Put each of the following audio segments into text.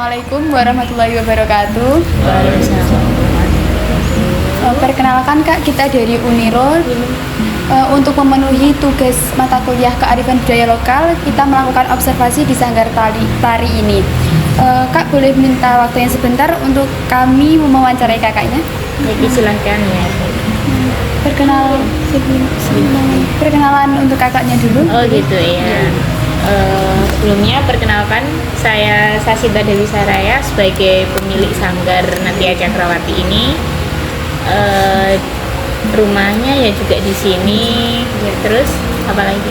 Assalamualaikum warahmatullahi wabarakatuh. Waalaikumsalam. Perkenalkan Kak, kita dari Uniro. Untuk memenuhi tugas mata kuliah kearifan budaya lokal, kita melakukan observasi di sanggar tari ini. Kak, boleh minta waktunya sebentar untuk kami mewawancarai kakaknya? Jadi silahkan ya. Perkenalan untuk kakaknya dulu. Oh gitu ya. Sebelumnya perkenalkan, saya Sasita Dewi Saraya sebagai pemilik sanggar Natia Cakrawati ini. Rumahnya ya juga di sini. Ya, terus apa lagi?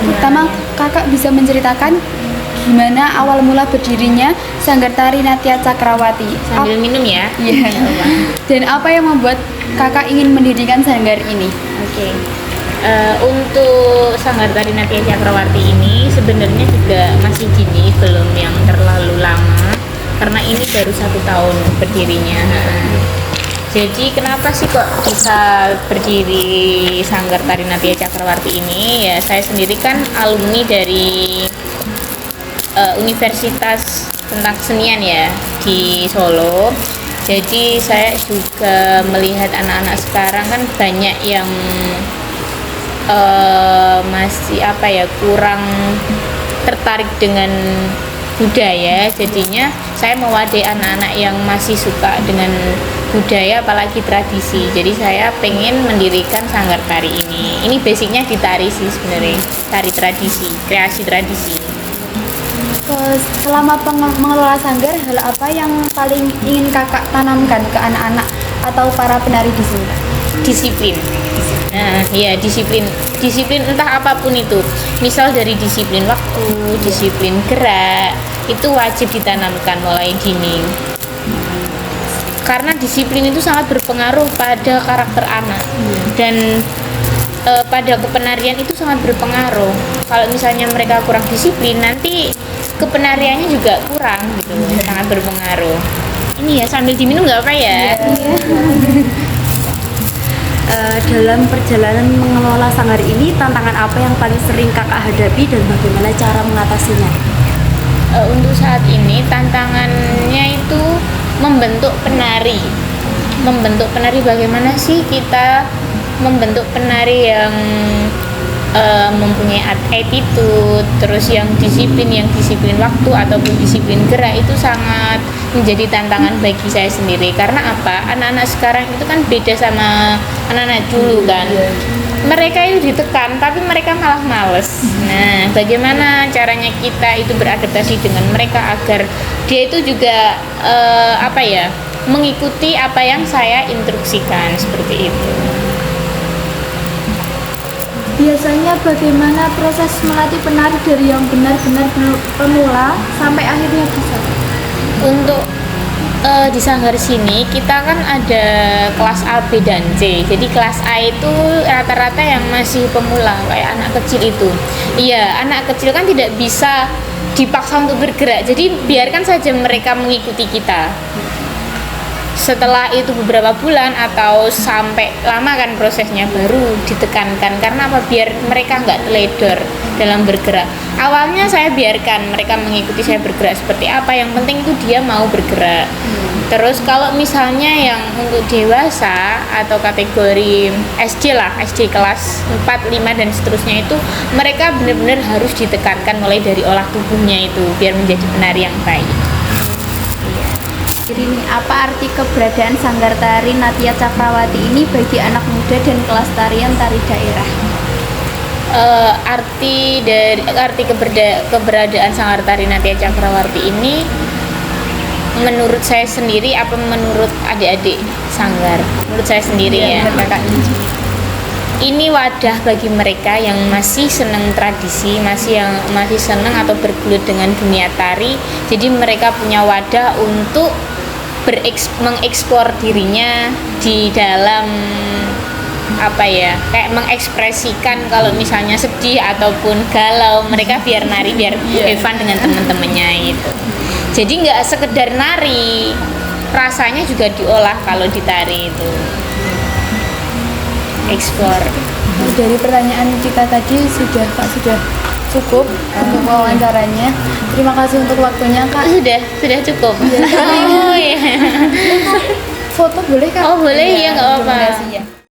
Pertama, kakak bisa menceritakan gimana awal mula berdirinya Sanggar Tari Natia Cakrawati? Sambil minum ya. Iya. Dan apa yang membuat kakak ingin mendirikan sanggar ini? Oke. Untuk Sanggar Tari Natia Cakrawati ini sebenarnya juga masih gini, belum yang terlalu lama karena ini baru 1 tahun berdirinya. Jadi kenapa sih kok bisa berdiri Sanggar Tari Natia Cakrawati ini? Ya saya sendiri kan alumni dari Universitas tentang kesenian ya di Solo. Jadi saya juga melihat anak-anak sekarang kan banyak yang masih kurang tertarik dengan budaya. Jadinya saya mewadahi anak-anak yang masih suka dengan budaya apalagi tradisi. Jadi saya pengen mendirikan sanggar tari ini. Ini basicnya di tari sih sebenarnya, tari tradisi, kreasi tradisi. Selama mengelola sanggar, hal apa yang paling ingin kakak tanamkan ke anak-anak atau para penari di sini? Disiplin. Nah, ya disiplin entah apapun itu. Misal dari disiplin waktu, disiplin gerak, itu wajib ditanamkan mulai dini. Karena disiplin itu sangat berpengaruh pada karakter anak dan pada kepenarian itu sangat berpengaruh. Kalau misalnya mereka kurang disiplin, nanti kepenariannya juga kurang gitu, sangat berpengaruh. Ini ya sambil diminum nggak apa ya? Dalam perjalanan mengelola sanggar ini, tantangan apa yang paling sering kakak hadapi dan bagaimana cara mengatasinya? Untuk saat ini tantangannya itu membentuk penari. Membentuk penari, bagaimana sih kita membentuk penari yang mempunyai attitude, terus yang disiplin waktu ataupun disiplin gerak, itu sangat menjadi tantangan bagi saya sendiri. Karena apa? Anak-anak sekarang itu kan beda sama anak-anak dulu kan. Mereka itu ditekan tapi mereka malah males. Nah, bagaimana caranya kita itu beradaptasi dengan mereka agar dia itu juga mengikuti apa yang saya instruksikan, seperti itu. Biasanya bagaimana proses melatih penari dari yang benar-benar pemula sampai akhirnya bisa? Untuk di sanggar sini kita kan ada kelas A, B, dan C. Jadi kelas A itu rata-rata yang masih pemula, kayak anak kecil itu. Iya, anak kecil kan tidak bisa dipaksa untuk bergerak. Jadi biarkan saja mereka mengikuti kita. Setelah itu beberapa bulan atau sampai lama kan prosesnya, baru ditekankan. Karena apa? Biar mereka nggak teledor dalam bergerak. Awalnya saya biarkan mereka mengikuti saya bergerak seperti apa, yang penting itu dia mau bergerak. Terus kalau misalnya yang untuk dewasa atau kategori SD lah, SD kelas 4, 5 dan seterusnya, itu mereka benar-benar harus ditekankan mulai dari olah tubuhnya itu biar menjadi penari yang baik. Jadi ini apa arti keberadaan Sanggar Tari Natia Cakrawati ini bagi anak muda dan kelas tarian tari daerah? Arti keberadaan Sanggar Tari Natia Cakrawati ini menurut saya sendiri apa menurut adik-adik sanggar? Menurut saya sendiri ya. Ini wadah bagi mereka yang masih senang tradisi, masih senang atau bergelut dengan dunia tari. Jadi mereka punya wadah untuk mengeksplor dirinya di dalam kayak mengekspresikan kalau misalnya sedih ataupun galau, mereka biar nari, biar have fun dengan teman-temannya itu. Jadi nggak sekedar nari, rasanya juga diolah kalau ditari itu. Explore. Dari pertanyaan kita tadi sudah cukup untuk wawancaranya. Terima kasih untuk waktunya Kak. Sudah cukup. Oh iya. Foto boleh Kak? Oh boleh ya, nggak apa-apa. Rekomendasinya.